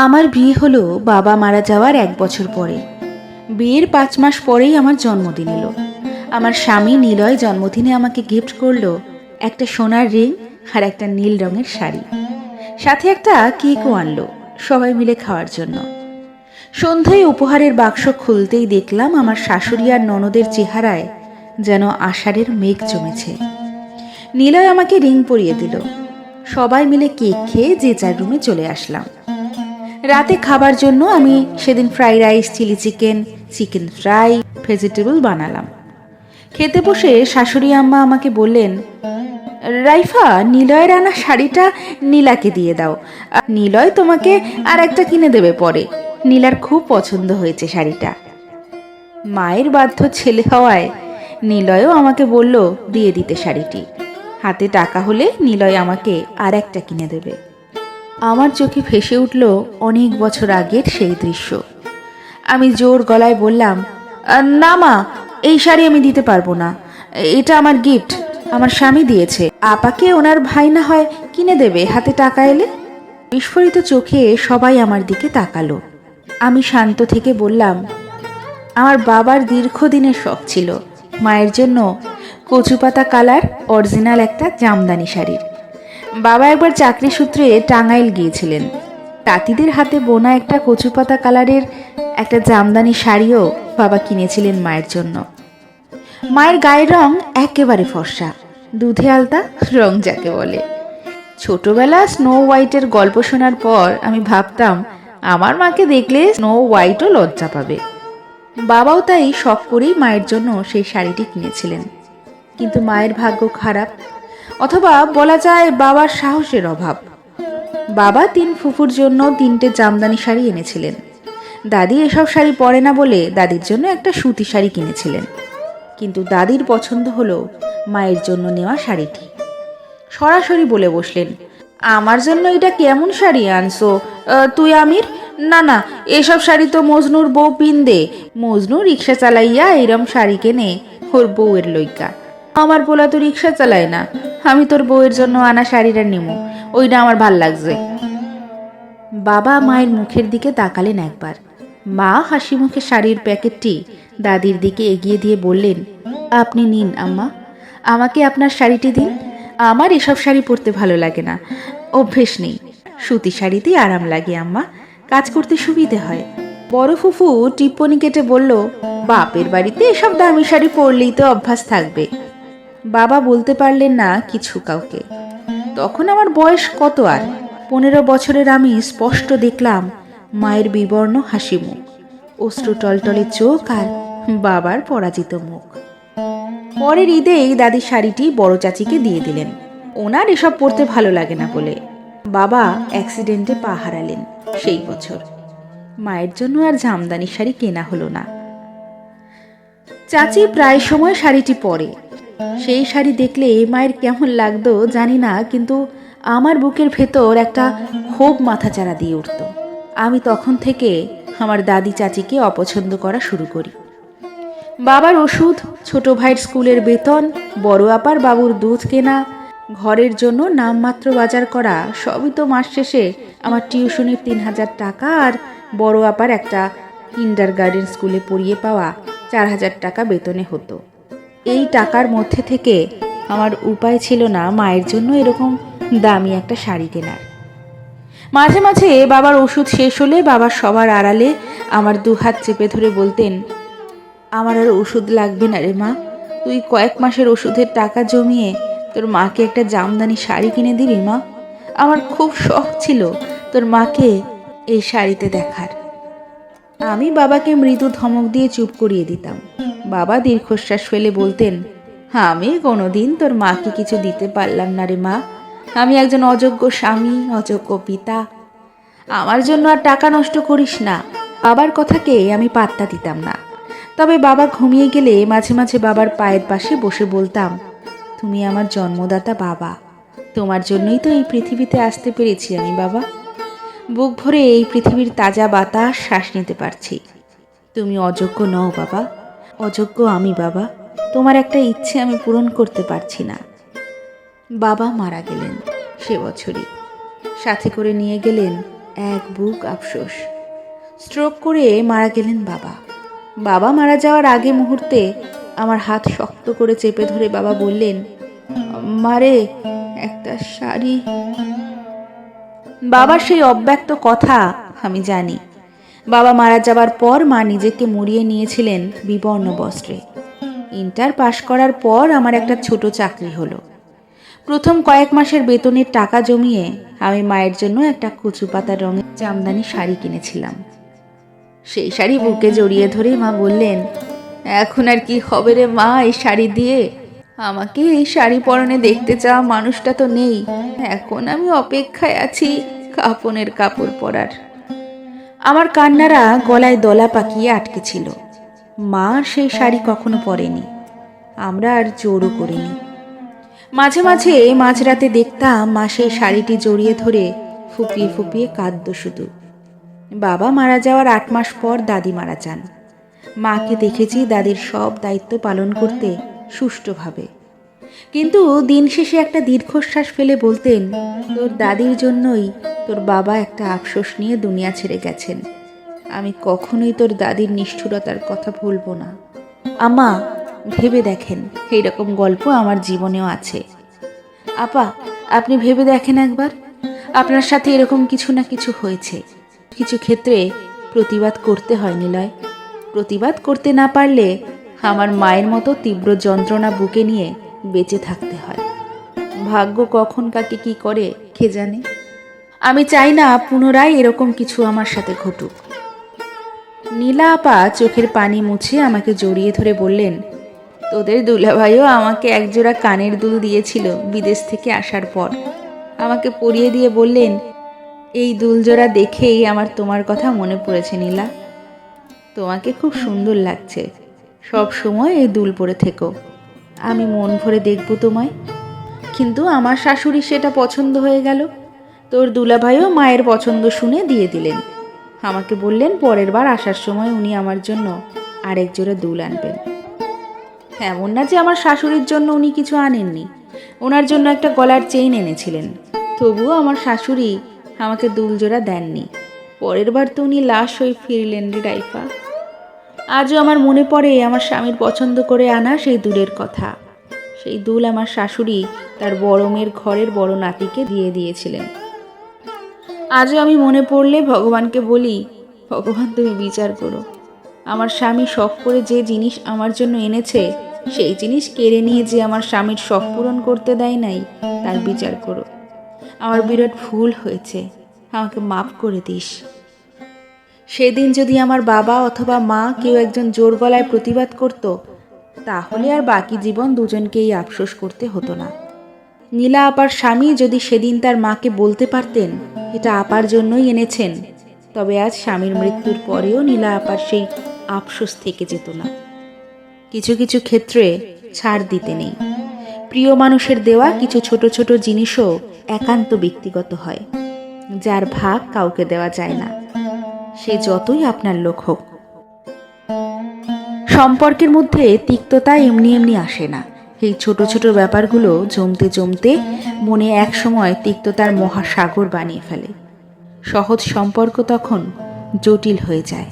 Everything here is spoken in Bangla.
আমার বিয়ে হলো বাবা মারা যাওয়ার 1 বছর পরে। বিয়ের 5 মাস পরেই আমার জন্মদিন এলো। আমার স্বামী নিলয় জন্মদিনে আমাকে গিফট করলো একটা সোনার রিং আর একটা নীল রঙের শাড়ি, সাথে একটা কেকও আনলো সবাই মিলে খাওয়ার জন্য। সন্ধ্যায় উপহারের বাক্স খুলতেই দেখলাম আমার শাশুড়ি আর ননদের চেহারায় যেন আষাঢ়ের মেঘ জমেছে। নিলয় আমাকে রিং পরিয়ে দিল। সবাই মিলে কেক খেয়ে যে যার রুমে চলে আসলাম। রাতে খাবার জন্য আমি সেদিন fried rice, chilli chicken, chicken fry, vegetable বানালাম। খেতে বসে শাশুড়ি আম্মা আমাকে বললেন, রাইফা, নিলয়ের আনা শাড়িটা নীলাকে দিয়ে দাও, নিলয় তোমাকে আর একটা কিনে দেবে পরে, নীলার খুব পছন্দ হয়েছে শাড়িটা। মায়ের বাধ্য ছেলে হওয়ায় নিলয়ও আমাকে বলল দিয়ে দিতে শাড়িটি। হাতে টাকা হলে নিলয় আমাকে আর একটা কিনে দেবে। আমার চোখে ভেসে উঠল অনেক বছর আগের সেই দৃশ্য। আমি জোর গলায় বললাম, না মা, এই শাড়ি আমি দিতে পারবো না, এটা আমার গিফট, আমার স্বামী দিয়েছে, আপাকে ওনার ভাই না হয় কিনে দেবে হাতে টাকা এলে। বিস্ফোরিত চোখে সবাই আমার দিকে তাকালো। আমি শান্ত থেকে বললাম, আমার বাবার দীর্ঘদিনের শখ ছিল মায়ের জন্য কচুপাতা কালার অরিজিনাল একটা জামদানি শাড়ির। বাবা একবার চাকরি সূত্রে টাঙ্গাইল গিয়েছিলেন, তাঁতিদের হাতে বোনা একটা কচুপাতা কালারের একটা জামদানি শাড়িও বাবা কিনেছিলেন মায়ের জন্য। মায়ের গায়ের রং একেবারে ফর্সা, দুধে আলতা রং যাকে বলে। ছোটবেলা স্নো হোয়াইটের গল্প শোনার পর আমি ভাবতাম আমার মাকে দেখলে স্নো হোয়াইটও লজ্জা পাবে। বাবাও তাই শখ করেই মায়ের জন্য সেই শাড়িটি কিনেছিলেন। কিন্তু মায়ের ভাগ্য খারাপ, অথবা বলা যায় বাবার সাহসের অভাব। বাবা 3 ফুফুর জন্য 3টে জামদানি শাড়ি এনেছিলেন। দাদি এসব শাড়ি পরে না বলে দাদির জন্য একটা সুতি শাড়ি কিনেছিলেন। কিন্তু দাদির পছন্দ হলো মায়ের জন্য নেওয়া শাড়িটি। সরাসরি বলে বসলেন, আমার জন্য এটা কেমন শাড়ি আনছো তুই আমির? না না, এসব শাড়ি তো মজনুর বউ পিন্দে, মজনু রিক্সা চালাইয়া এরম শাড়ি কেনে ওর বউয়ের লইকা। আমার পোলা তো রিক্সা চালায় না, আমি তোর বউয়ের জন্য আনা শাড়িটা নিমু, ওইটা আমার ভাল লাগছে। বাবা মায়ের মুখের দিকে তাকালেন একবার। মা হাসি মুখে শাড়ির প্যাকেটটি দাদির দিকে এগিয়ে দিয়ে বললেন, আপনি নিন আম্মা, আমাকে আপনার শাড়িটি দিন। আমার এসব শাড়ি পরতে ভালো লাগে না, অভ্যেস নেই, সুতি শাড়িতেই আরাম লাগে আম্মা, কাজ করতে সুবিধে হয়। বড় ফুফু টিপ্পনি কেটে বলল, বাপের বাড়িতে এসব দামি শাড়ি পরলেই তো অভ্যাস থাকবে। বাবা বলতে পারলেন না কিছু কাউকে। তখন আমার বয়স কত আর, 15 বছরের আমি স্পষ্ট দেখলাম মায়ের বিবর্ণ হাসি মুখ, অশ্রু টলটলে চোখ আর বাবার পরাজিত মুখ। পরের ঈদেই দাদি শাড়িটি বড় চাচিকে দিয়ে দিলেন। ওনার এসব পরতে ভালো লাগে না বলে। বাবা অ্যাক্সিডেন্টে পা হারালেন সেই বছর। মায়ের জন্য আর জামদানি শাড়ি কেনা হলো না। চাচি প্রায় সময় শাড়িটি পরে। সেই শাড়ি দেখলে মায়ের কেমন লাগতো জানি না, কিন্তু আমার বুকের ভেতর একটা ক্ষোভ মাথাচাড়া দিয়ে উঠত। আমি তখন থেকে আমার দাদি চাচিকে অপছন্দ করা শুরু করি। বাবার ওষুধ, ছোট ভাইয়ের স্কুলের বেতন, বড় আপার বাবুর দুধ কেনা, ঘরের জন্য নামমাত্র বাজার করা, সবই তো মাস শেষে আমার টিউশনির 3000 টাকা আর বড় আপার একটা কিন্ডারগার্টেন স্কুলে পড়িয়ে পাওয়া 4000 টাকা বেতনে হতো। এই টাকার মধ্যে থেকে আমার উপায় ছিল না মায়ের জন্য এরকম দামি একটা শাড়ি কেনার। মাঝে মাঝে বাবার ওষুধ শেষ হলে বাবার সবার আড়ালে আমার 2 হাত চেপে ধরে বলতেন, আমার আর ওষুধ লাগবে না রে মা, তুই কয়েক মাসের ওষুধের টাকা জমিয়ে তোর মাকে একটা জামদানি শাড়ি কিনে দিবি মা। আমার খুব শখ ছিল তোর মাকে এই শাড়িতে দেখার। আমি বাবাকে মৃদু ধমক দিয়ে চুপ করিয়ে দিতাম। বাবা দীর্ঘশ্বাস ফেলে বলতেন, আমি কোনোদিন তোর মাকে কিছু দিতে পারলাম না রে মা, আমি একজন অযোগ্য স্বামী, অযোগ্য পিতা, আমার জন্য আর টাকা নষ্ট করিস না। বাবার কথাকে আমি পাত্তা দিতাম না। তবে বাবা ঘুমিয়ে গেলে মাঝে মাঝে বাবার পায়ের পাশে বসে বলতাম, তুমি আমার জন্মদাতা বাবা, তোমার জন্যই তো এই পৃথিবীতে আসতে পেরেছি আমি বাবা। বুক ভরে এই পৃথিবীর তাজা বাতাস শ্বাস নিতে পারছি। তুমি অযোগ্য নও বাবা, অযোগ্য আমি বাবা, তোমার একটা ইচ্ছে আমি পূরণ করতে পারছি না। বাবা মারা গেলেন সে বছরই। সাথে করে নিয়ে গেলেন এক বুক আফসোস। স্ট্রোক করে মারা গেলেন বাবা। বাবা মারা যাওয়ার আগে মুহূর্তে আমার হাত শক্ত করে চেপে ধরে বাবা বললেন, মারে একটা শাড়ি। বাবার সেই অব্যক্ত কথা আমি জানি। বাবা মারা যাবার পর মা নিজেকে মুড়িয়ে নিয়েছিলেন বিবর্ণ বস্ত্রে। ইন্টার পাশ করার পর আমার একটা ছোট চাকরি হলো। প্রথম কয়েক মাসের বেতনের টাকা জমিয়ে আমি মায়ের জন্য একটা কচু পাতা রঙের জামদানি শাড়ি কিনেছিলাম। সেই শাড়ি বুকে জড়িয়ে ধরে মা বললেন, এখন আর কি হবে রে মা এই শাড়ি দিয়ে? আমাকে এই শাড়ি পরনে দেখতে চাওয়া মানুষটা তো নেই। এখন আমি অপেক্ষায় আছি কাপনের কাপড় পরার। আমার কান্নারা গলায় দলা পাকিয়ে আটকে ছিল। মা সেই শাড়ি কখনো পরেনি, আমরা আর জোরও করিনি। মাঝে মাঝে মাঝরাতে দেখতাম মা সেই শাড়িটি জড়িয়ে ধরে ফুপিয়ে ফুপিয়ে কাঁদত শুধু। বাবা মারা যাওয়ার 8 মাস পর দাদি মারা যান। মাকে দেখেছি দাদির সব দায়িত্ব পালন করতে সুষ্ঠুভাবে, কিন্তু দিন শেষে একটা দীর্ঘশ্বাস ফেলে বলতেন, তোর দাদির জন্যই তোর বাবা একটা আফসোস নিয়ে দুনিয়া ছেড়ে গেছেন। আমি কখনোই তোর দাদির নিষ্ঠুরতার কথা ভুলবো না। আম্মা, ভেবে দেখেন এইরকম গল্প আমার জীবনেও আছে। আপা, আপনি ভেবে দেখেন একবার, আপনার সাথে এরকম কিছু না কিছু হয়েছে। কিছু ক্ষেত্রে প্রতিবাদ করতে হয় নিলয়। প্রতিবাদ করতে না পারলে আমার মায়ের মতো তীব্র যন্ত্রণা বুকে নিয়ে বেঁচে থাকতে হয়। ভাগ্য কখন কাকে কি করে কে জানে। আমি চাই না পুনরায় এরকম কিছু আমার সাথে ঘটুক। নীলা আপা চোখের পানি মুছে আমাকে জড়িয়ে ধরে বললেন, তোদের দুলাভাইও আমাকে একজোড়া কানের দুল দিয়েছিল বিদেশ থেকে আসার পর। আমাকে পরিয়ে দিয়ে বললেন, এই দুলজোড়া দেখেই আমার তোমার কথা মনে পড়েছে নীলা। তোমাকে খুব সুন্দর লাগছে, সব সময় এই দুল পরে থেকো, আমি মন ভরে দেখব তোমায়। কিন্তু আমার শাশুড়ি সেটা পছন্দ হয়ে গেল। তোর দুলাভাইও মায়ের পছন্দ শুনে দিয়ে দিলেন। আমাকে বললেন পরের বার আসার সময় উনি আমার জন্য আরেক জোড়া দুল আনবেন। এমন না যে আমার শাশুড়ির জন্য উনি কিছু আনেননি, ওনার জন্য একটা গলার চেইন এনেছিলেন। তবুও আমার শাশুড়ি আমাকে দুল জোড়া দেননি। পরের বার তো উনি লাশ হয়ে ফিরলেন রে ডাইফা। আজও আমার মনে পড়ে আমার স্বামীর পছন্দ করে আনা সেই দুলের কথা। সেই দুল আমার শাশুড়ি তার বড় মেয়ের ঘরের বড় নাতিকে দিয়ে দিয়েছিলেন। আজও আমি মনে পড়লে ভগবানকে বলি, ভগবান তুমি বিচার করো। আমার স্বামী শখ করে যে জিনিস আমার জন্য এনেছে সেই জিনিস কেড়ে নিয়ে যে আমার স্বামীর শখ পূরণ করতে দেয় নাই, তার বিচার করো। আমার বিরাট ভুল হয়েছে, আমাকে মাফ করে দিস। সেদিন যদি আমার বাবা অথবা মা কেউ একজন জোর গলায় প্রতিবাদ করত, তাহলে আর বাকি জীবন দুজনকেই আফসোস করতে হতো না। নীলা আপার স্বামী যদি সেদিন তার মাকে বলতে পারতেন এটা আপার জন্যই এনেছেন, তবে আজ স্বামীর মৃত্যুর পরেও নীলা আপার সেই আফসোস থেকে যেত না। কিছু কিছু ক্ষেত্রে ছাড় দিতে নেই। প্রিয় মানুষের দেওয়া কিছু ছোট ছোট জিনিসও একান্ত ব্যক্তিগত হয়, যার ভাগ কাউকে দেওয়া যায় না, সে যতই আপনার লোক হোক। সম্পর্কের মধ্যে তিক্ততা এমনি এমনি আসে না। এই ছোট ছোট ব্যাপারগুলো জমতে জমতে মনে এক সময় তিক্ততার মহাসাগর বানিয়ে ফেলে। সহজ সম্পর্ক তখন জটিল হয়ে যায়।